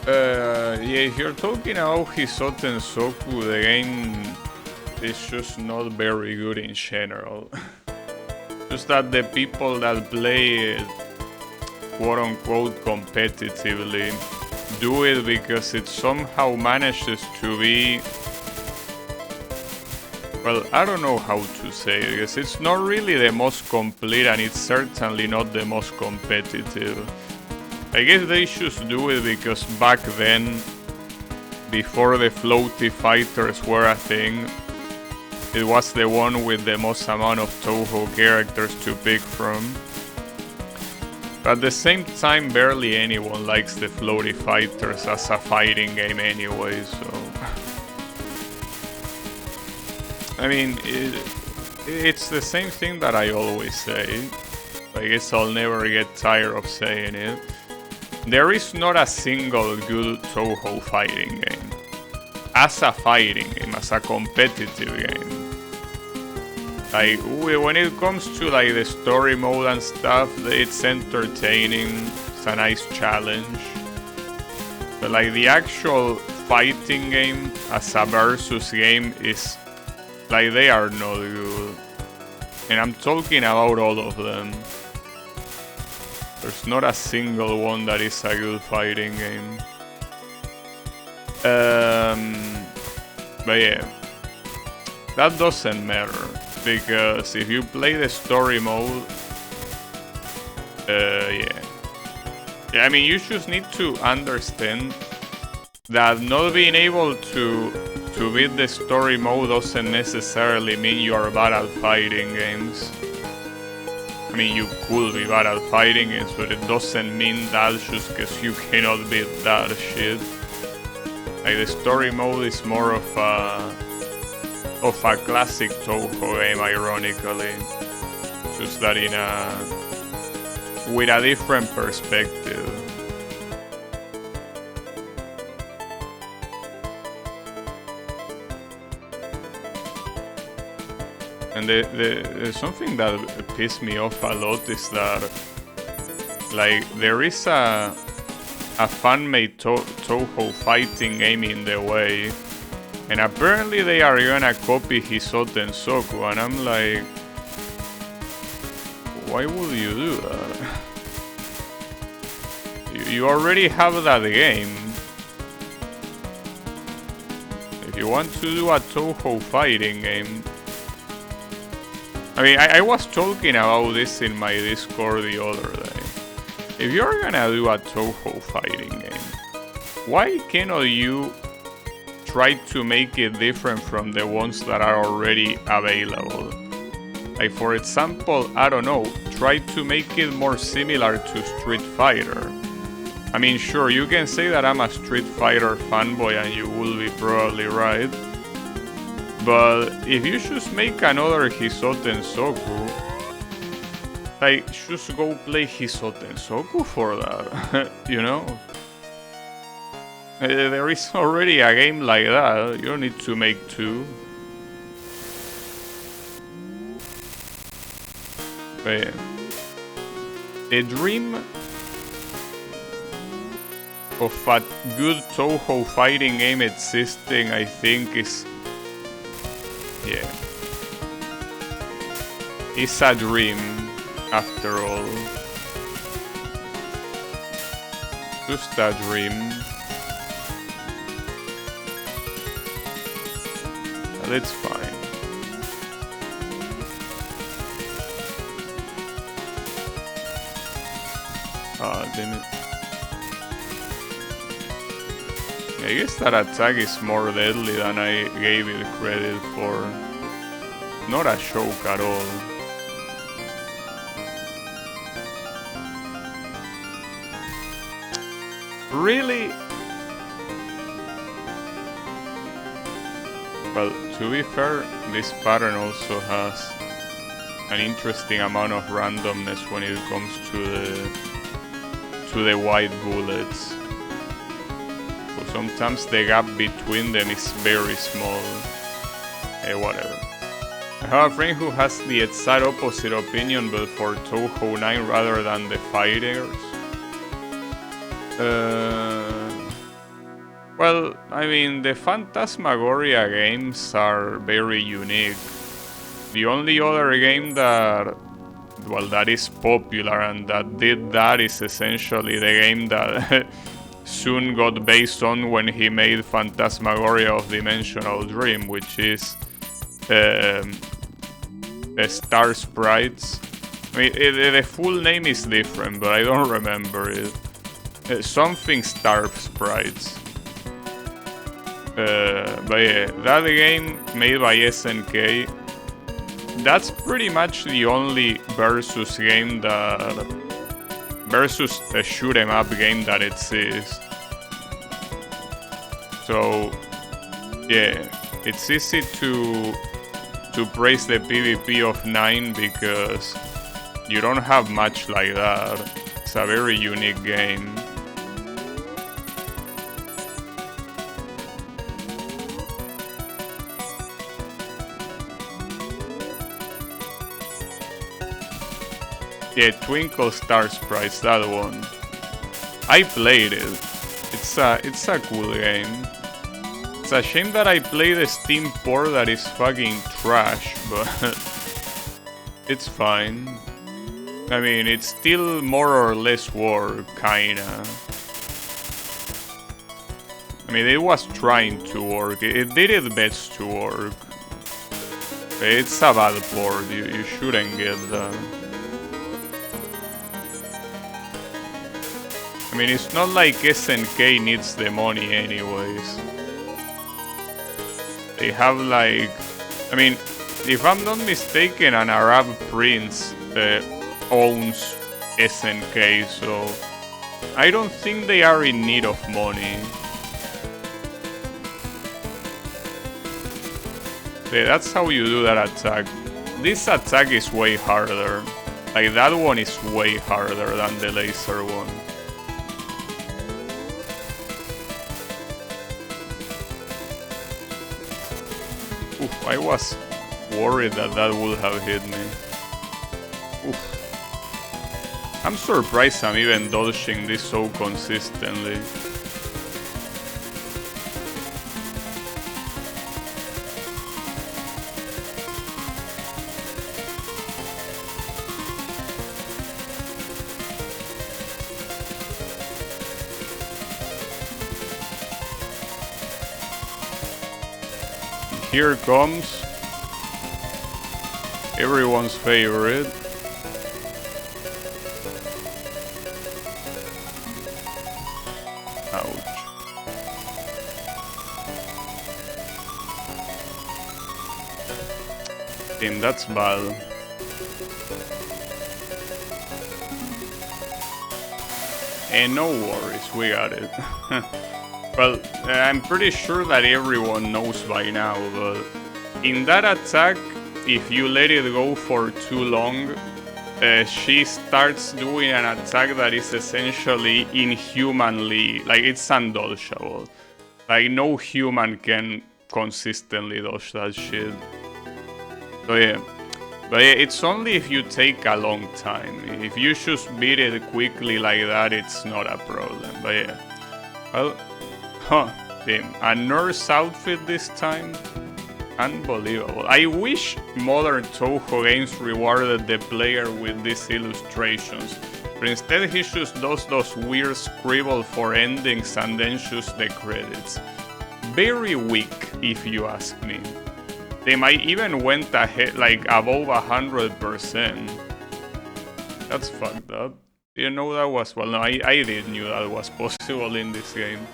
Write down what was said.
Yeah, if you're talking about Hisoten Soku, the game is just not very good in general. Just that the people that play it, quote unquote, competitively, do it because it somehow manages to be. Well, I don't know how to say it, because it's not really the most complete and it's certainly not the most competitive. I guess they should do it because back then, before the floaty fighters were a thing, it was the one with the most amount of Touhou characters to pick from. But at the same time, barely anyone likes the floaty fighters as a fighting game anyway, so... I mean, it's the same thing that I always say. I guess I'll never get tired of saying it. There is not a single good Touhou fighting game. As a fighting game, as a competitive game. Like, when it comes to like the story mode and stuff, it's entertaining, it's a nice challenge. But like the actual fighting game as a versus game is, like, they are not good. And I'm talking about all of them. There's not a single one that is a good fighting game. But yeah, that doesn't matter, because if you play the story mode, yeah, I mean, you just need to understand that not being able to beat the story mode doesn't necessarily mean you are bad at fighting games. I mean, you could be bad at fighting games, but it doesn't mean that just because you cannot beat that shit. Like, the story mode is more of a classic Touhou game, ironically. Just that with a different perspective. And the something that pissed me off a lot is that, like, there is a fan-made Touhou fighting game in the way, and apparently they are gonna copy Hisoten Soku, and I'm like, why would you do that? You already have that game. If you want to do a Touhou fighting game, I mean, I was talking about this in my Discord the other day. If you're gonna do a Touhou fighting game, why cannot you try to make it different from the ones that are already available? Like, for example, I don't know, try to make it more similar to Street Fighter. I mean, sure, you can say that I'm a Street Fighter fanboy and you will be probably right. But if you just make another Hisoten Soku, like, just go play Hisoten Soku for that, you know? There is already a game like that, you don't need to make two. But yeah. A dream of a good Touhou fighting game existing, I think, is... yeah. It's a dream, after all. Just a dream. But it's fine. Ah, damn it. I guess that attack is more deadly than I gave it credit for. Not a joke at all. Really? Well, to be fair, this pattern also has an interesting amount of randomness when it comes to the white bullets. Sometimes the gap between them is very small. Whatever. I have a friend who has the exact opposite opinion, but for Touhou 9 rather than the fighters. Well, I mean, the Phantasmagoria games are very unique. The only other game that, well, that is popular and that did that is essentially the game that soon got based on when he made Phantasmagoria of Dimensional Dream, which is the Star Sprites. I mean, the full name is different, but I don't remember it. Something Star Sprites. But yeah, that game made by SNK, that's pretty much the only versus game that... versus a shoot 'em up game that exists. So, yeah, it's easy to praise the PvP of 9 because you don't have much like that. It's a very unique game. Yeah, Twinkle Star Sprites, that one. I played it. It's a cool game. It's a shame that I played the Steam port that is fucking trash, but it's fine. I mean, it's still more or less work, kinda. I mean, it was trying to work. It did its best to work. It's a bad port. You shouldn't get that. I mean, it's not like SNK needs the money anyways. They have like... I mean, if I'm not mistaken, an Arab prince owns SNK, so... I don't think they are in need of money. Yeah, that's how you do that attack. This attack is way harder. Like, that one is way harder than the laser one. Oof, I was worried that that would have hit me. Oof. I'm surprised I'm even dodging this so consistently. Here comes everyone's favorite. Ouch. Damn, that's bad. And no worries, we got it. Well, I'm pretty sure that everyone knows by now, but in that attack, if you let it go for too long, she starts doing an attack that is essentially inhumanly, like, it's undodgeable. Like, no human can consistently dodge that shit. So yeah. But yeah, it's only if you take a long time. If you just beat it quickly like that, it's not a problem. But yeah. Well, damn, a nurse outfit this time? Unbelievable. I wish modern Touhou games rewarded the player with these illustrations. But instead he just does those weird scribble for endings and then just the credits. Very weak, if you ask me. They might even went ahead, like, above 100%. That's fucked up. You know that was... Well, no, I did knew that was possible in this game.